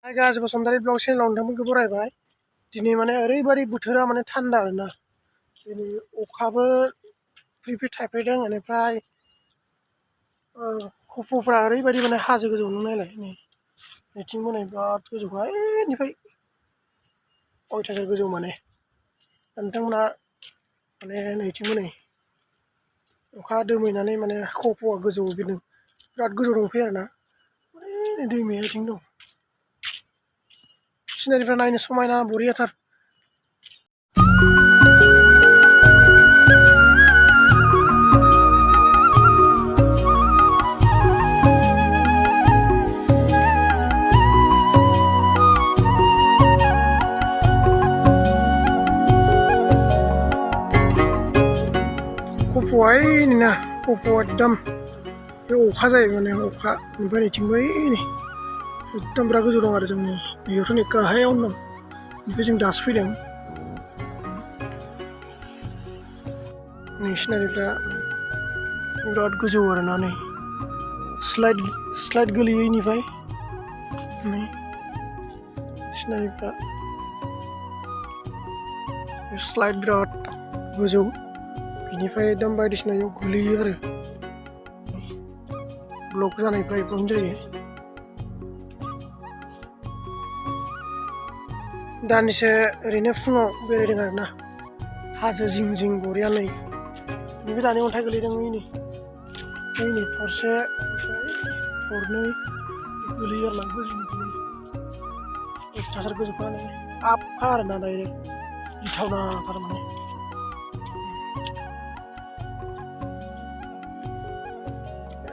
गाज्रि बसुमतारी ब्लग चेनेलाव नोंथांमोनखौ बरायबाय। दिनै माने ओरैबायदि बोथोरा माने थान्दा आरोना। दिनै अखाबो फ्रि फ्रि थाइफ्रिदों, बेनिफ्राय खफ'फ्रा ओरैबायदि माने हाजो गोजौ नायलाय नै बिथिं माने बिराद गोजौखा ओइनिफ्राय अयथासार गोजौ माने नोंथांमोना माने नैथिंबो नै अखा दोमैनानै माने खफ'आ गोजौ बिरदों, बिराद गोजौ दंफैयो आरोना। ओइ दैमाया बिथिं दं। सिनारिफ्रा नायनो समायना बरियाथार। खफ'आ ओइना खफ'आ एकदम बे अखा जायो माने अखा, ओमफ्राय नैथिंबो नै एकदम बिराद गोजौ दं आरो जोंनि नैयावथ' नै गाहायावनो दं। बेनिफ्राय जों दासो फैदों। नै सिनारिफ्रा बिराद गोजौ आरोना, नै स्लाइड गोलैयो इनिफ्राय नै सिनारिफ्रा स्लाइड बिराद गोजौ, बिनिफ्राय एकदम बायदिसिनायाव गोलैयो आरो ब्लक जानायफ्रा बेफोरावनो जायो। दानिसो ओरैनो फुङाव बेरायदों आरोना हाजो जिं जिं बरिया। नै बेनिफ्राय दानि अन्थाइ गोलैदों नै थरसे थरनै गोलैयो आरोना गोजौनिफ्राय। अयथासार गोजौखा नै आपखा आरोना डाइरेक्ट गिथावना थारमाने।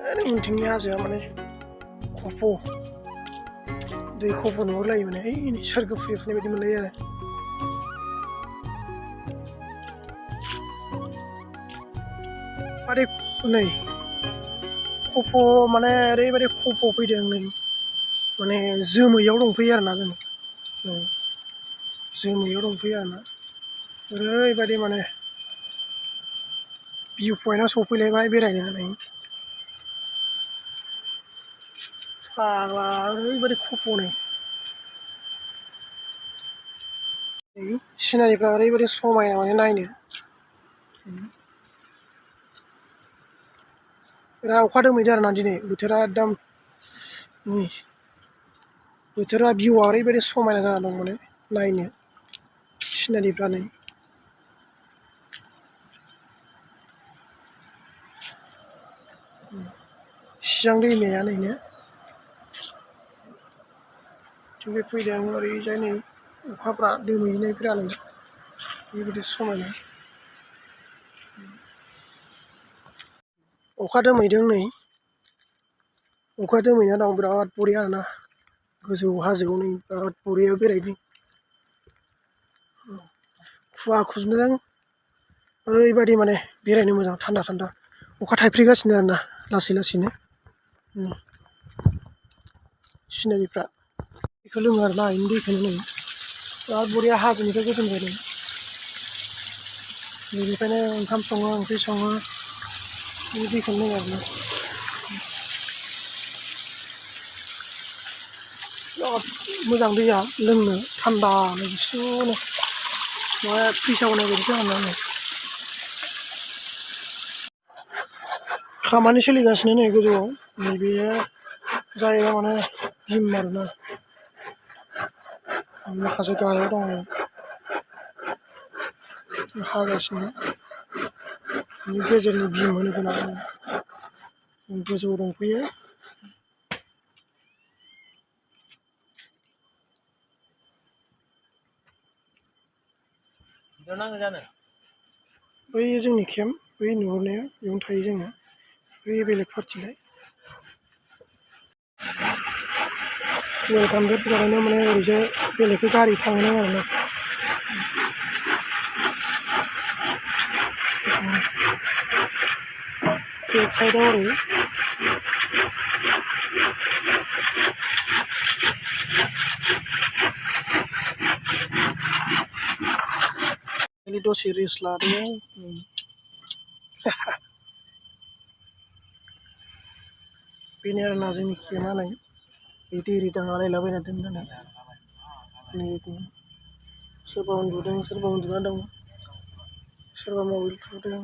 ओरै उनथिंनि हाजोआ माने खफ' दै खफ' नुहुरलायो माने ओइ सोरगो फुरिफुनाय बायदि मोनलायो आरो। आरे नै खफ' माने ओरैबायदि खफ' फैदों नै माने जोमैयाव दंफैयो आरोना जों जोमैयाव दंफैयो आरोना। ओरैबायदि माने भिउ पइन्टआव सफैलायबाय बेरायनो नै फाग्ला ओरैबायदि खफ' नै सिनारिफ्रा ओरैबायदि समायना माने नायनो। बिराद अखा दोमैदों आरोना दिनै बोथोरा एकदम नै बोथोरा भिउआ ओरैबायदि समायना जाना दं माने नायनो सिनारिफ्रा नै सियां दैमाया नैनो थिंबो फैदों ओरैजाय नै अखाफ्रा दोमैनायफ्रा नै बेबायदि समायना अखा दोमैदों नै अखा दोमैना दं बिराद बरिया आरोना गोजौ हाजोआव नै बिराद बरिया बेरायदों। खुवा खुजों ओरैबायदि माने बेरायनो मोजां थान्दा थान्दा अखा थाइफ्रिगासिनो आरोना लासै लासैनो सिनारिफ्रा बेखौ लोङो आरोना बेनि दैखौनो नै बिराद बरिया हाजोनिफ्राय गोजोन फैदों। बेनिफ्रायनो ओंखाम सङो ओंख्रि सङो बे दैखौनो लोङो आरोना। बिराद मोजां दैया लोंनो थान्दानो गुसुनो माबा फ्रिजाव होनाय बायदि जागोन आरो। खामानि सोलिगासिनो नै गोजौआव नैबेयो जायगा माने भिम आरोना माखासे गाहायाव दङ हागासिनो बेनि गेजेरनि भिम होनो गोनां गोजौ दंफैयो। बै जोंनि केम्प बै नुहुरनाया बेयावनो थायो जोङो, बै बेलेग पार्टिलाय वेलकाम गेट जानानै माने ओरैजाय बेलेगखौ गारि थांनाय आरोना। बेक साइडआव ओरै दसे रेस्ट लादों। बेनो आरोना जोंनि केम्पआलाय। इदि रिदां आलायलाबायना दोननानै सोरबा उन्दुदों सोरबा उन्दुना दं सोरबा मबाइल थुदों